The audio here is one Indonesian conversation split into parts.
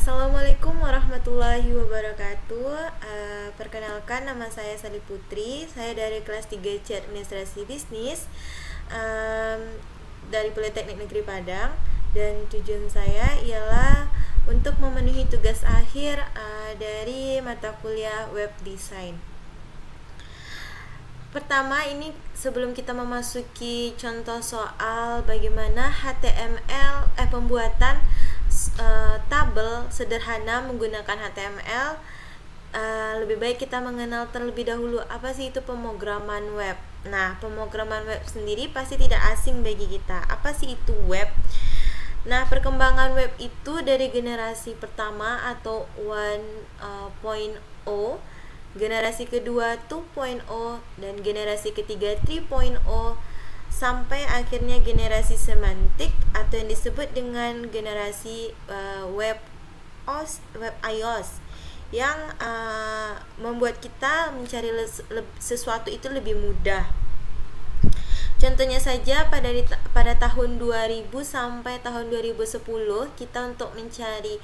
Assalamualaikum warahmatullahi wabarakatuh. Perkenalkan, nama saya Sali Putri. Saya dari kelas 3C Administrasi Bisnis, um, dari Politeknik Negeri Padang. Dan tujuan saya ialah untuk memenuhi tugas akhir dari mata kuliah Web Design. Pertama, ini sebelum kita memasuki contoh soal bagaimana HTML pembuatan tabel sederhana menggunakan HTML, lebih baik kita mengenal terlebih dahulu apa sih itu pemrograman web. Nah, pemrograman web sendiri pasti tidak asing bagi kita. Apa sih itu web? Nah, perkembangan web itu dari generasi pertama atau 1.0, generasi kedua 2.0, dan generasi ketiga 3.0, sampai akhirnya generasi semantik atau yang disebut dengan generasi web iOS yang membuat kita mencari sesuatu itu lebih mudah. Contohnya saja pada tahun 2000 sampai tahun 2010, kita untuk mencari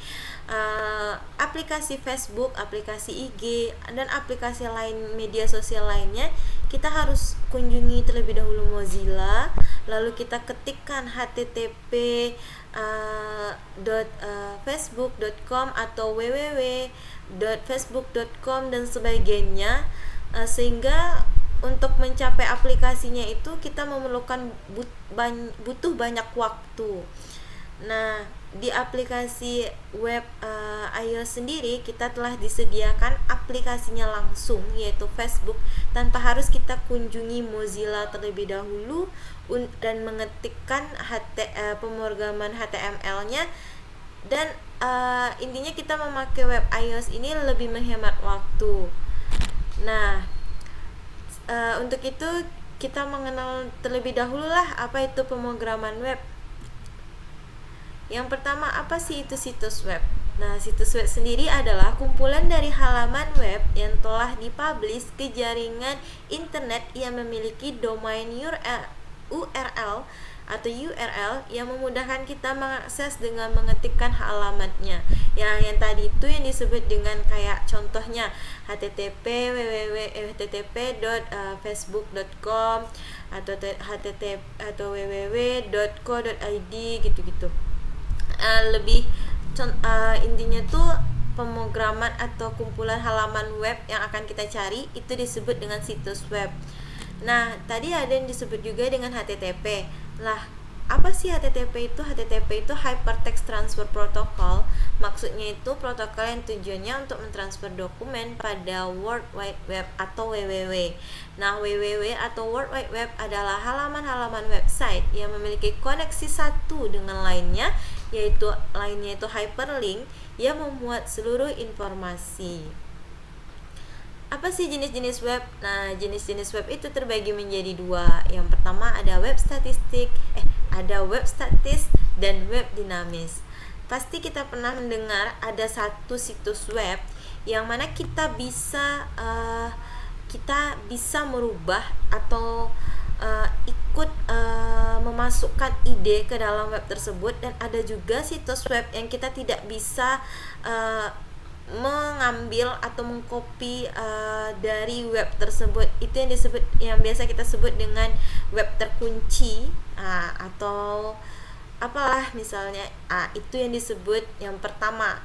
aplikasi Facebook, aplikasi IG, dan aplikasi lain media sosial lainnya, kita harus kunjungi terlebih dahulu Mozilla, lalu kita ketikkan http://facebook.com atau www.facebook.com dan sebagainya, sehingga untuk mencapai aplikasinya itu kita memerlukan butuh banyak waktu. Nah, di aplikasi web iOS sendiri kita telah disediakan aplikasinya langsung, yaitu Facebook, tanpa harus kita kunjungi Mozilla terlebih dahulu dan mengetikkan pemrograman HTML-nya. Dan intinya kita memakai web iOS ini lebih menghemat waktu. Nah, untuk itu kita mengenal terlebih dahulu lah apa itu pemrograman web. Yang pertama, apa sih itu situs web? Nah, situs web sendiri adalah kumpulan dari halaman web yang telah dipublish ke jaringan internet yang memiliki domain URL atau URL yang memudahkan kita mengakses dengan mengetikkan halamannya. Yang tadi itu yang disebut dengan kayak contohnya http://facebook.com atau http atau www.co.id gitu-gitu. Intinya tuh pemrograman atau kumpulan halaman web yang akan kita cari itu disebut dengan situs web. Nah, tadi ada yang disebut juga dengan HTTP. Lah, apa sih HTTP itu? HTTP itu Hypertext Transfer Protocol. Maksudnya itu protokol yang tujuannya untuk mentransfer dokumen pada World Wide Web atau WWW. Nah, WWW atau World Wide Web adalah halaman-halaman website yang memiliki koneksi satu dengan lainnya, yaitu hyperlink yang memuat seluruh informasi. Apa sih jenis-jenis web? Nah, jenis-jenis web itu terbagi menjadi dua. Yang pertama ada web statis dan web dinamis. Pasti kita pernah mendengar ada satu situs web yang mana kita bisa merubah atau ikut memasukkan ide ke dalam web tersebut, dan ada juga situs web yang kita tidak bisa mengambil atau mengcopy dari web tersebut. Itu yang biasa kita sebut dengan web terkunci, atau apalah misalnya. Itu yang disebut yang pertama.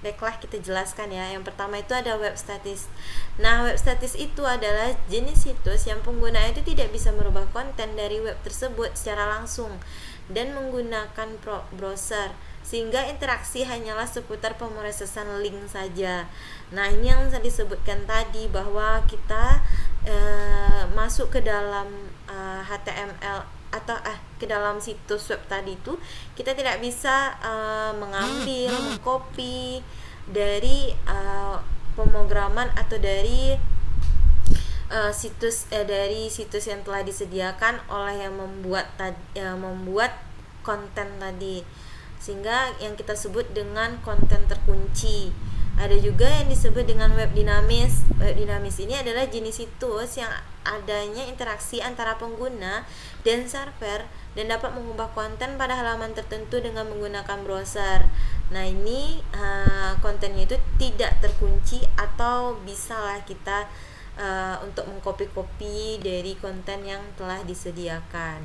Baiklah, kita jelaskan ya. Yang pertama itu ada web statis. Nah, web statis itu adalah jenis situs yang penggunanya itu tidak bisa merubah konten dari web tersebut secara langsung dan menggunakan browser, sehingga interaksi hanyalah seputar pemrosesan link saja. Nah, ini yang saya disebutkan tadi, bahwa kita masuk ke dalam HTML atau ke dalam situs web tadi itu, kita tidak bisa mengambil, mengcopy dari pemrograman atau dari situs yang telah disediakan oleh yang membuat konten tadi, sehingga yang kita sebut dengan konten terkunci. Ada juga yang disebut dengan web dinamis. Web dinamis ini adalah jenis situs yang adanya interaksi antara pengguna dan server dan dapat mengubah konten pada halaman tertentu dengan menggunakan browser. Nah ini kontennya itu tidak terkunci atau bisalah kita untuk mengcopy-copy dari konten yang telah disediakan.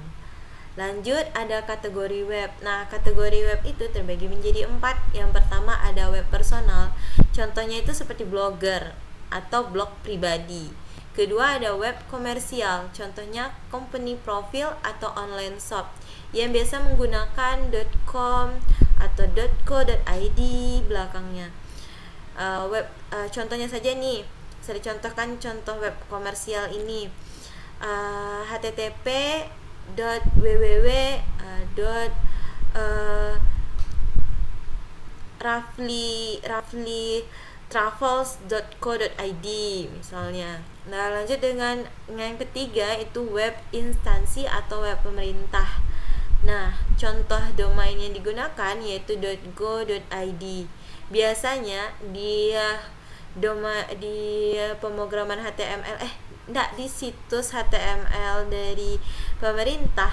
Lanjut ada kategori web. Nah kategori web itu terbagi menjadi 4. Yang pertama ada web personal. Contohnya itu seperti blogger atau blog pribadi. Kedua ada web komersial, contohnya company profile atau online shop yang biasa menggunakan .com atau .co.id belakangnya. Contohnya saja nih, saya contohkan contoh web komersial ini. http www roughly travels.co.id misalnya. Nah, lanjut dengan yang ketiga itu web instansi atau web pemerintah. Nah, contoh domain yang digunakan yaitu .go.id. Biasanya di pemrograman HTML di situs HTML dari pemerintah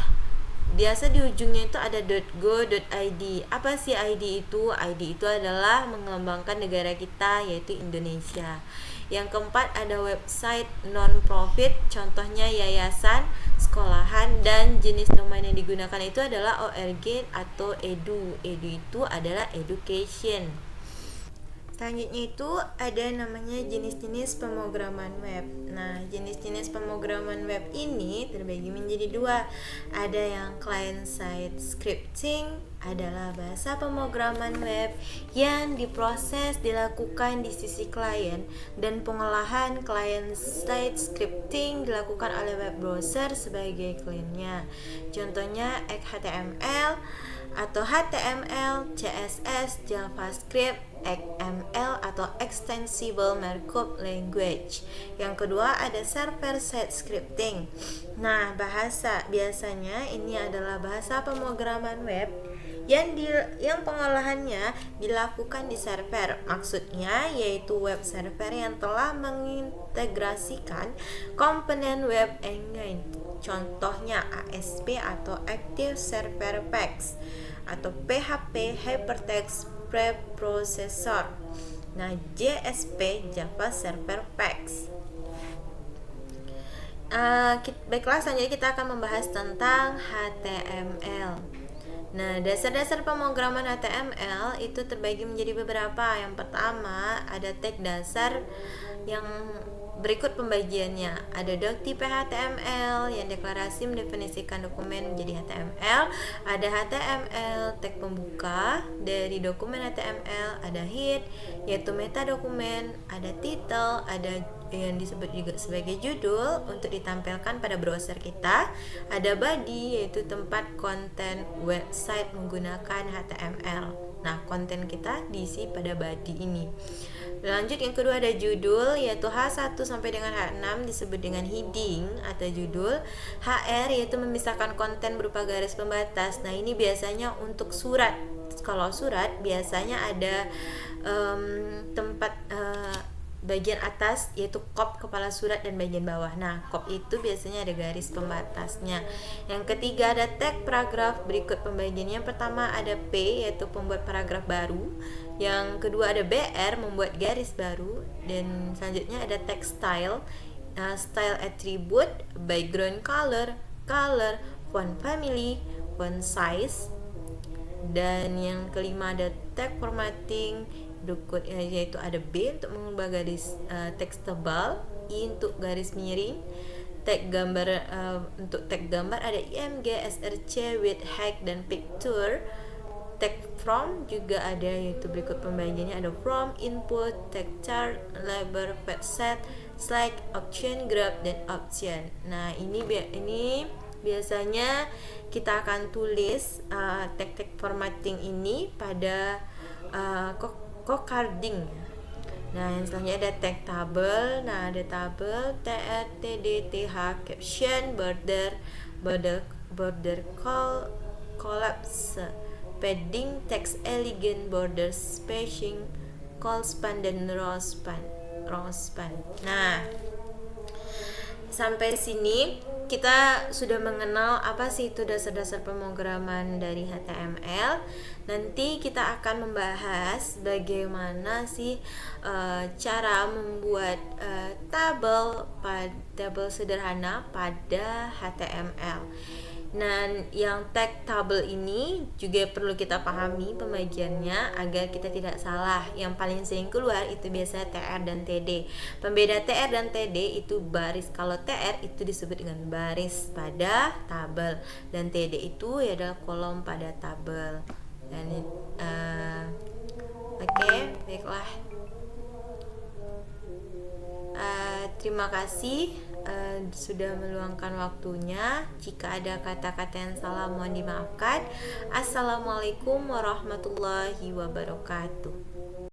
biasa di ujungnya itu ada .go.id. Apa sih ID itu? ID itu adalah mengembangkan negara kita yaitu Indonesia. Yang keempat ada website non-profit, contohnya yayasan, sekolahan, dan jenis domain yang digunakan itu adalah org atau edu. Edu itu adalah education. Selanjutnya itu ada namanya jenis-jenis pemrograman web. Nah, jenis-jenis pemrograman web ini terbagi menjadi 2. Ada yang client side scripting, adalah bahasa pemrograman web yang dilakukan di sisi klien, dan pengolahan client side scripting dilakukan oleh web browser sebagai kliennya. Contohnya HTML atau HTML, CSS, JavaScript, XML atau Extensible Markup Language. Yang kedua ada server side scripting. Nah, biasanya ini adalah bahasa pemrograman web yang pengolahannya dilakukan di server. Maksudnya yaitu web server yang telah mengintegrasikan komponen web engine. Contohnya ASP atau Active Server Packs atau PHP Hypertext Preprocessor. Nah, JSP Java Server Packs. Baiklah, selanjutnya kita akan membahas tentang HTML. Nah, dasar-dasar pemrograman HTML itu terbagi menjadi beberapa. Yang pertama ada tag dasar yang berikut pembagiannya. Ada doctype HTML yang deklarasi mendefinisikan dokumen menjadi HTML. Ada HTML tag pembuka dari dokumen HTML. Ada head yaitu meta dokumen. Ada title, ada yang disebut juga sebagai judul untuk ditampilkan pada browser kita. Ada body yaitu tempat konten website menggunakan HTML. Nah, konten kita diisi pada body ini. Lanjut yang kedua ada judul yaitu H1 sampai dengan H6 disebut dengan heading atau judul. HR yaitu memisahkan konten berupa garis pembatas. Nah, ini biasanya untuk surat. Kalau surat biasanya ada tempat bagian atas yaitu kop kepala surat dan bagian bawah. Nah, kop itu biasanya ada garis pembatasnya. Yang ketiga ada tag paragraf. Berikut pembagiannya. Yang pertama ada P yaitu pembuat paragraf baru. Yang kedua ada BR membuat garis baru, dan selanjutnya ada text style, style attribute, background color, font family, font size, dan yang kelima ada tag formatting. Yaitu ada B untuk mengubah garis teks tebal, I untuk garis miring, tag gambar. Untuk tag gambar ada IMG, SRC, width, height, dan picture. Tag from juga ada, yaitu berikut pembagiannya ada from, input, tag chart, label, page set, slide, option, graph, dan option. Nah, ini biasanya kita akan tulis tag formatting ini pada coding. Nah, yang selanjutnya ada tag table. Nah, ada table, tr, td, th, caption, border collapse, padding, text elegant, border spacing, call span, dan row span. Nah, sampai sini kita sudah mengenal apa sih itu dasar-dasar pemrograman dari HTML. Nanti kita akan membahas bagaimana sih cara membuat tabel sederhana pada HTML. Dan yang tag tabel ini juga perlu kita pahami pembagiannya agar kita tidak salah. Yang paling sering keluar itu biasanya TR dan TD. Pembeda TR dan TD itu baris. Kalau TR itu disebut dengan baris pada tabel, dan TD itu adalah kolom pada tabel. Dan oke, baiklah. Terima kasih sudah meluangkan waktunya. Jika ada kata-kata yang salah mohon dimaafkan. Assalamualaikum warahmatullahi wabarakatuh.